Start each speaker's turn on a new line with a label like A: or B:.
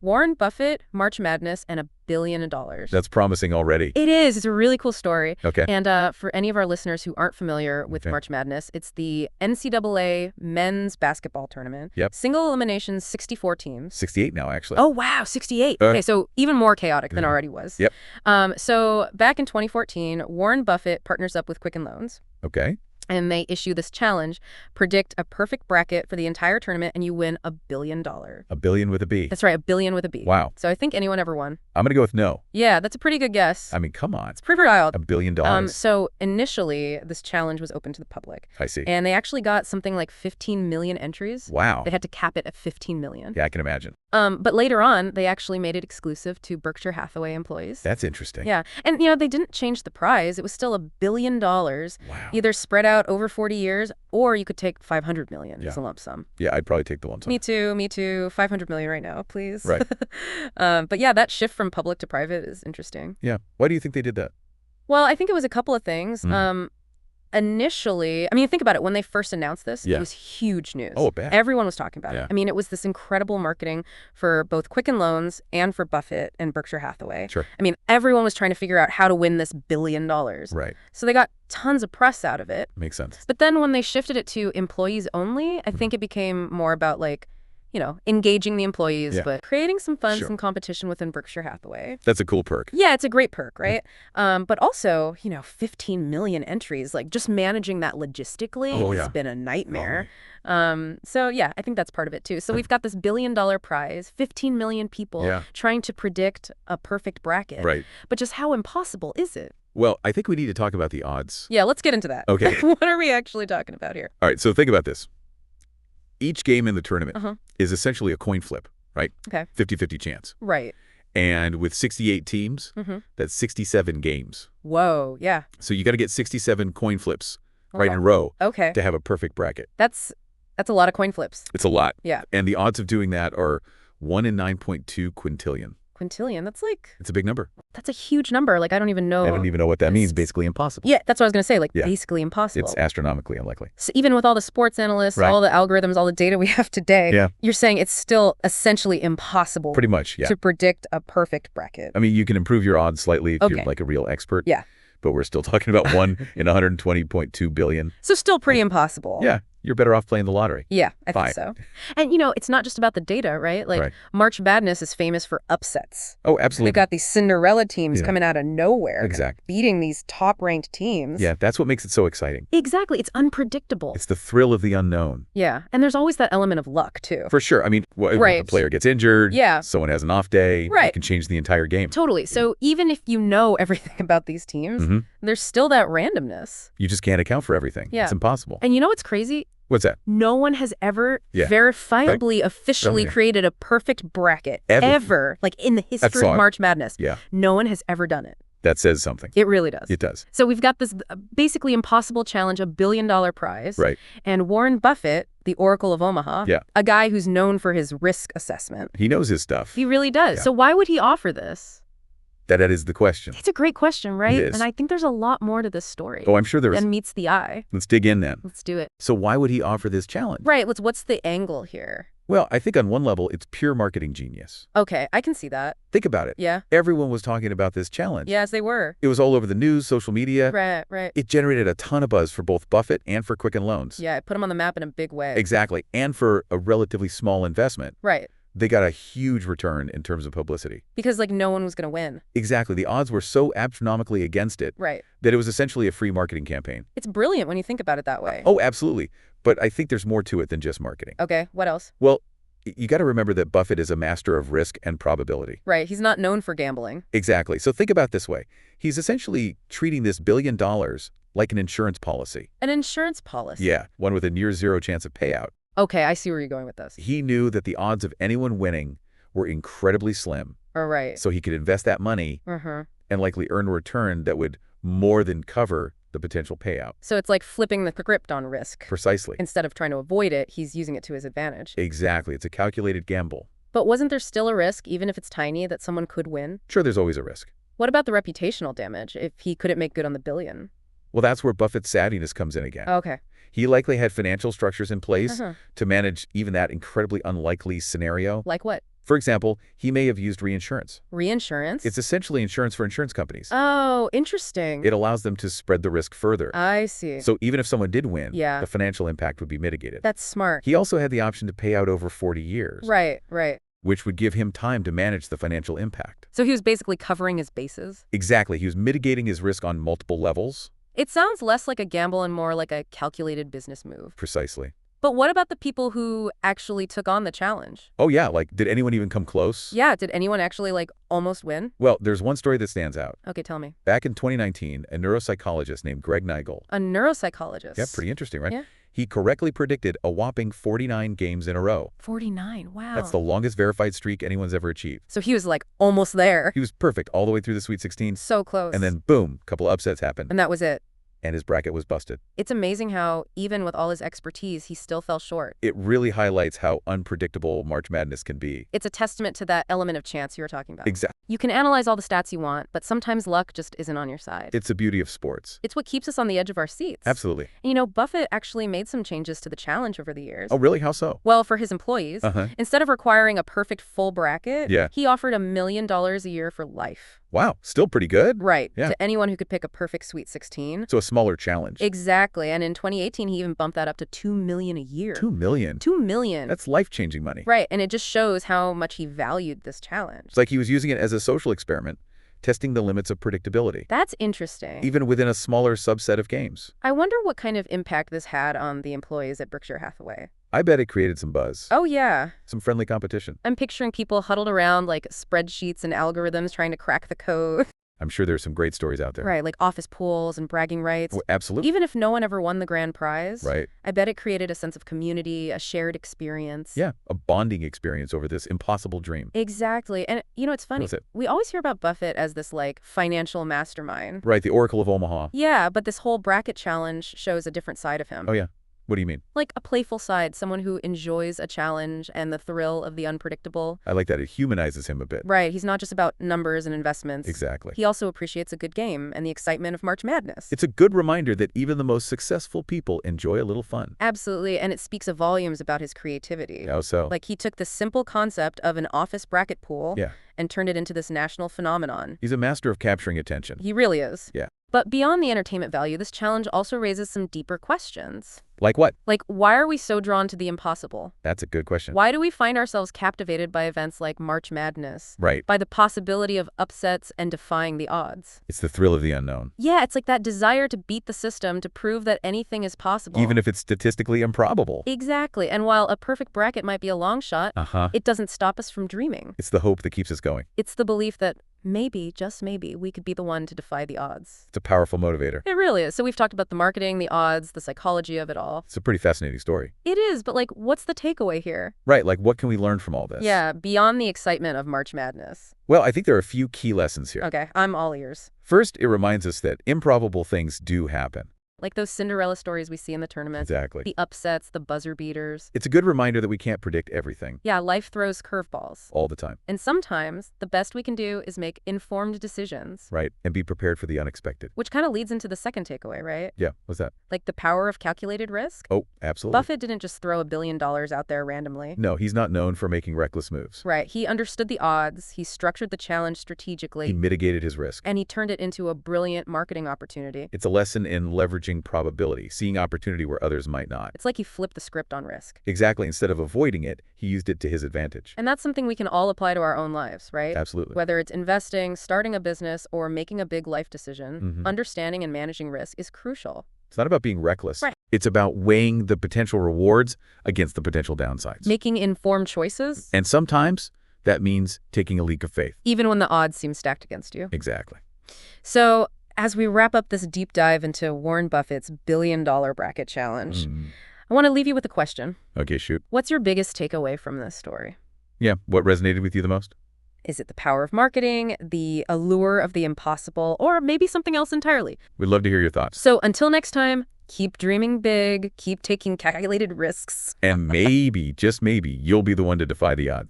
A: Warren Buffett, March Madness, and $1 billion.
B: That's promising already.
A: It is. It's a really cool story.
B: Okay.
A: And for any of our listeners who aren't familiar with March Madness, it's the NCAA men's basketball tournament.
B: Yep.
A: Single elimination, 64 teams.
B: 68 now, actually.
A: Oh, wow, 68. Okay, so even more chaotic than already was.
B: Yep.
A: So back in 2014, Warren Buffett partners up with Quicken Loans.
B: Okay.
A: And they issue this challenge, predict a perfect bracket for the entire tournament, and you win $1 billion.
B: $1 billion with a B.
A: That's right, $1 billion with a B.
B: Wow.
A: So I think anyone ever won.
B: I'm going to go with no.
A: Yeah, that's a pretty good guess.
B: I mean, come on.
A: It's pretty wild.
B: $1 billion.
A: So initially, this challenge was open to the public.
B: I see.
A: And they actually got something like 15 million entries.
B: Wow.
A: They had to cap it at 15 million.
B: Yeah, I can imagine.
A: But later on, they actually made it exclusive to Berkshire Hathaway employees.
B: That's interesting.
A: Yeah. And, they didn't change the prize. It was still $1 billion,
B: Wow.
A: either spread out over 40 years, or you could take 500 million as a lump sum.
B: Yeah, I'd probably take the lump sum.
A: Me too. 500 million right now, please.
B: Right.
A: But yeah, that shift from public to private is interesting.
B: Yeah. Why do you think they did that?
A: Well, I think it was a couple of things. Initially, I mean, think about it. When they first announced this, it was huge news.
B: Oh, bad.
A: Everyone was talking about
B: Yeah.
A: it. I mean, it was this incredible marketing for both Quicken Loans and for Buffett and Berkshire Hathaway.
B: Sure.
A: I mean, everyone was trying to figure out how to win this $1 billion.
B: Right.
A: So they got tons of press out of it.
B: Makes sense.
A: But then when they shifted it to employees only, I think it became more about engaging the employees, but creating some fun, some competition within Berkshire Hathaway.
B: That's a cool perk.
A: Yeah, it's a great perk, right? But also, 15 million entries, like just managing that logistically has been a nightmare. So yeah, I think that's part of it too. So we've got this $1 billion prize, 15 million people trying to predict a perfect bracket.
B: Right.
A: But just how impossible is it?
B: Well, I think we need to talk about the odds.
A: Yeah, let's get into that.
B: Okay.
A: What are we actually talking about here?
B: All right, so think about this. Each game in the tournament is essentially a coin flip, right?
A: Okay.
B: 50-50 chance.
A: Right.
B: And with 68 teams, that's 67 games.
A: Whoa, yeah.
B: So you got to get 67 coin flips right in a row to have a perfect bracket.
A: That's a lot of coin flips.
B: It's a lot.
A: Yeah.
B: And the odds of doing that are 1 in 9.2 quintillion.
A: Quintillion,
B: It's a big number.
A: that's a huge number. Like, I don't even know.
B: I don't even know what that means. Basically impossible.
A: Yeah, that's what I was going to say. Like, basically impossible.
B: It's astronomically unlikely.
A: So even with all the sports analysts, all the algorithms, all the data we have today, you're saying it's still essentially impossible
B: Pretty much, yeah.
A: to predict a perfect bracket.
B: I mean, you can improve your odds slightly if you're like a real expert.
A: Yeah.
B: But we're still talking about 1 in 120.2 billion.
A: So still pretty impossible.
B: Yeah. You're better off playing the lottery.
A: Yeah, I think so. And, it's not just about the data, right? Like, March Madness is famous for upsets.
B: Oh, absolutely.
A: We've got these Cinderella teams coming out of nowhere.
B: Exactly.
A: Beating these top-ranked teams.
B: Yeah, that's what makes it so exciting.
A: Exactly. It's unpredictable.
B: It's the thrill of the unknown.
A: Yeah. And there's always that element of luck, too.
B: For sure. I mean, a player gets injured.
A: Yeah.
B: Someone has an off day.
A: Right.
B: It can change the entire game.
A: Totally. So even if you know everything about these teams, there's still that randomness.
B: You just can't account for everything.
A: Yeah.
B: It's impossible.
A: And you know what's crazy?
B: What's that?
A: No one has ever verifiably, officially created a perfect bracket. Ever. Like, in the history of March Madness.
B: Yeah.
A: No one has ever done it.
B: That says something.
A: It really does.
B: It does.
A: So we've got this basically impossible challenge, $1 billion prize.
B: Right.
A: And Warren Buffett, the Oracle of Omaha, a guy who's known for his risk assessment.
B: He knows his stuff.
A: He really does.
B: Yeah.
A: So why would he offer this?
B: That is the question.
A: It's a great question, right?
B: It is.
A: And I think there's a lot more to this story.
B: Oh, I'm sure there is.
A: Than meets the eye.
B: Let's dig in then.
A: Let's do it.
B: So why would he offer this challenge?
A: Right. What's the angle here?
B: Well, I think on one level, it's pure marketing genius.
A: Okay, I can see that.
B: Think about it.
A: Yeah.
B: Everyone was talking about this challenge.
A: Yes, they were.
B: It was all over the news, social media.
A: Right.
B: It generated a ton of buzz for both Buffett and for Quicken Loans.
A: Yeah, it put them on the map in a big way.
B: Exactly. And for a relatively small investment.
A: Right.
B: They got a huge return in terms of publicity.
A: Because, no one was going to win.
B: Exactly. The odds were so astronomically against it that it was essentially a free marketing campaign.
A: It's brilliant when you think about it that way.
B: Oh, absolutely. But I think there's more to it than just marketing.
A: Okay, what else?
B: Well, you got to remember that Buffett is a master of risk and probability.
A: Right. He's not known for gambling.
B: Exactly. So think about it this way. He's essentially treating this $1 billion like an insurance policy.
A: An insurance policy?
B: Yeah, one with a near zero chance of payout.
A: Okay, I see where you're going with this.
B: He knew that the odds of anyone winning were incredibly slim.
A: All right.
B: So he could invest that money and likely earn a return that would more than cover the potential payout.
A: So it's like flipping the script on risk.
B: Precisely.
A: Instead of trying to avoid it, he's using it to his advantage.
B: Exactly. It's a calculated gamble.
A: But wasn't there still a risk, even if it's tiny, that someone could win?
B: Sure, there's always a risk.
A: What about the reputational damage if he couldn't make good on the $1 billion?
B: Well, that's where Buffett's savviness comes in again.
A: Okay.
B: He likely had financial structures in place to manage even that incredibly unlikely scenario.
A: Like what?
B: For example, he may have used reinsurance.
A: Reinsurance?
B: It's essentially insurance for insurance companies.
A: Oh, interesting.
B: It allows them to spread the risk further.
A: I see.
B: So even if someone did win,
A: yeah,
B: the financial impact would be mitigated.
A: That's smart.
B: He also had the option to pay out over 40 years.
A: Right, right.
B: Which would give him time to manage the financial impact.
A: So he was basically covering his bases?
B: Exactly. He was mitigating his risk on multiple levels.
A: It sounds less like a gamble and more like a calculated business move.
B: Precisely.
A: But what about the people who actually took on the challenge?
B: Oh, yeah. Like, did anyone even come close?
A: Yeah. Did anyone actually, almost win?
B: Well, there's one story that stands out.
A: Okay, tell me.
B: Back in 2019, a neuropsychologist named Greg Nigel.
A: A neuropsychologist?
B: Yeah, pretty interesting, right?
A: Yeah.
B: He correctly predicted a whopping 49 games in a row.
A: 49, wow.
B: That's the longest verified streak anyone's ever achieved.
A: So he was, almost there.
B: He was perfect all the way through the Sweet 16.
A: So close.
B: And then, boom, a couple upsets happened.
A: And that was it.
B: And his bracket was busted.
A: It's amazing how, even with all his expertise, he still fell short.
B: It really highlights how unpredictable March Madness can be.
A: It's a testament to that element of chance you were talking about.
B: Exactly.
A: You can analyze all the stats you want, but sometimes luck just isn't on your side.
B: It's the beauty of sports.
A: It's what keeps us on the edge of our seats.
B: Absolutely.
A: And Buffett actually made some changes to the challenge over the years.
B: Oh, really? How so?
A: Well, for his employees, instead of requiring a perfect full bracket, he offered $1 million a year for life.
B: Wow, still pretty good.
A: Right,
B: yeah.
A: to anyone who could pick a perfect Sweet 16.
B: So a smaller challenge.
A: Exactly, and in 2018, he even bumped that up to $2 million a year.
B: $2 million?
A: $2 million.
B: That's life-changing money.
A: Right, and it just shows how much he valued this challenge.
B: It's like he was using it as a social experiment, testing the limits of predictability.
A: That's interesting.
B: Even within a smaller subset of games.
A: I wonder what kind of impact this had on the employees at Berkshire Hathaway.
B: I bet it created some buzz.
A: Oh, yeah.
B: Some friendly competition.
A: I'm picturing people huddled around spreadsheets and algorithms trying to crack the code.
B: I'm sure there's some great stories out there.
A: Right, like office pools and bragging rights.
B: Oh, absolutely.
A: Even if no one ever won the grand prize.
B: Right.
A: I bet it created a sense of community, a shared experience.
B: Yeah, a bonding experience over this impossible dream.
A: Exactly. And, it's funny.
B: What was it?
A: We always hear about Buffett as this, financial mastermind.
B: Right, the Oracle of Omaha.
A: Yeah, but this whole bracket challenge shows a different side of him.
B: Oh, yeah. What do you mean?
A: Like a playful side, someone who enjoys a challenge and the thrill of the unpredictable.
B: I like that. It humanizes him a bit.
A: Right. He's not just about numbers and investments.
B: Exactly.
A: He also appreciates a good game and the excitement of March Madness.
B: It's a good reminder that even the most successful people enjoy a little fun.
A: Absolutely. And it speaks volumes about his creativity.
B: How so?
A: He took the simple concept of an office bracket pool and turned it into this national phenomenon.
B: He's a master of capturing attention.
A: He really is.
B: Yeah.
A: But beyond the entertainment value, this challenge also raises some deeper questions.
B: Like what?
A: Why are we so drawn to the impossible?
B: That's a good question.
A: Why do we find ourselves captivated by events like March Madness?
B: Right.
A: By the possibility of upsets and defying the odds.
B: It's the thrill of the unknown.
A: Yeah, it's like that desire to beat the system, to prove that anything is possible.
B: Even if it's statistically improbable.
A: Exactly. And while a perfect bracket might be a long shot, it doesn't stop us from dreaming.
B: It's the hope that keeps us going.
A: It's the belief that maybe, just maybe, we could be the one to defy the odds.
B: It's a powerful motivator.
A: It really is. So we've talked about the marketing, the odds, the psychology of it all.
B: It's a pretty fascinating story.
A: It is, but what's the takeaway here?
B: Right, what can we learn from all this?
A: Yeah, beyond the excitement of March Madness.
B: Well, I think there are a few key lessons here.
A: Okay, I'm all ears.
B: First, it reminds us that improbable things do happen.
A: Like those Cinderella stories we see in the tournament.
B: Exactly.
A: The upsets, the buzzer beaters.
B: It's a good reminder that we can't predict everything.
A: Yeah, life throws curveballs.
B: All the time.
A: And sometimes, the best we can do is make informed decisions.
B: Right, and be prepared for the unexpected.
A: Which kind of leads into the second takeaway, right?
B: Yeah, what's that?
A: The power of calculated risk?
B: Oh, absolutely.
A: Buffett didn't just throw $1 billion out there randomly.
B: No, he's not known for making reckless moves.
A: Right, he understood the odds, he structured the challenge strategically.
B: He mitigated his risk.
A: And he turned it into a brilliant marketing opportunity.
B: It's a lesson in leveraging probability. Seeing opportunity where others might not.
A: It's like he flipped the script on risk.
B: Exactly. Instead of avoiding it, he used it to his advantage.
A: And that's something we can all apply to our own lives, right?
B: Absolutely.
A: Whether it's investing, starting a business, or making a big life decision, understanding and managing risk is crucial.
B: It's not about being reckless.
A: Right.
B: It's about weighing the potential rewards against the potential downsides.
A: Making informed choices.
B: And sometimes that means taking a leap of faith.
A: Even when the odds seem stacked against you.
B: Exactly.
A: So, as we wrap up this deep dive into Warren Buffett's billion-dollar bracket challenge, I want to leave you with a question.
B: Okay, shoot.
A: What's your biggest takeaway from this story?
B: Yeah, what resonated with you the most?
A: Is it the power of marketing, the allure of the impossible, or maybe something else entirely?
B: We'd love to hear your thoughts.
A: So until next time, keep dreaming big, keep taking calculated risks.
B: And maybe, just maybe, you'll be the one to defy the odds.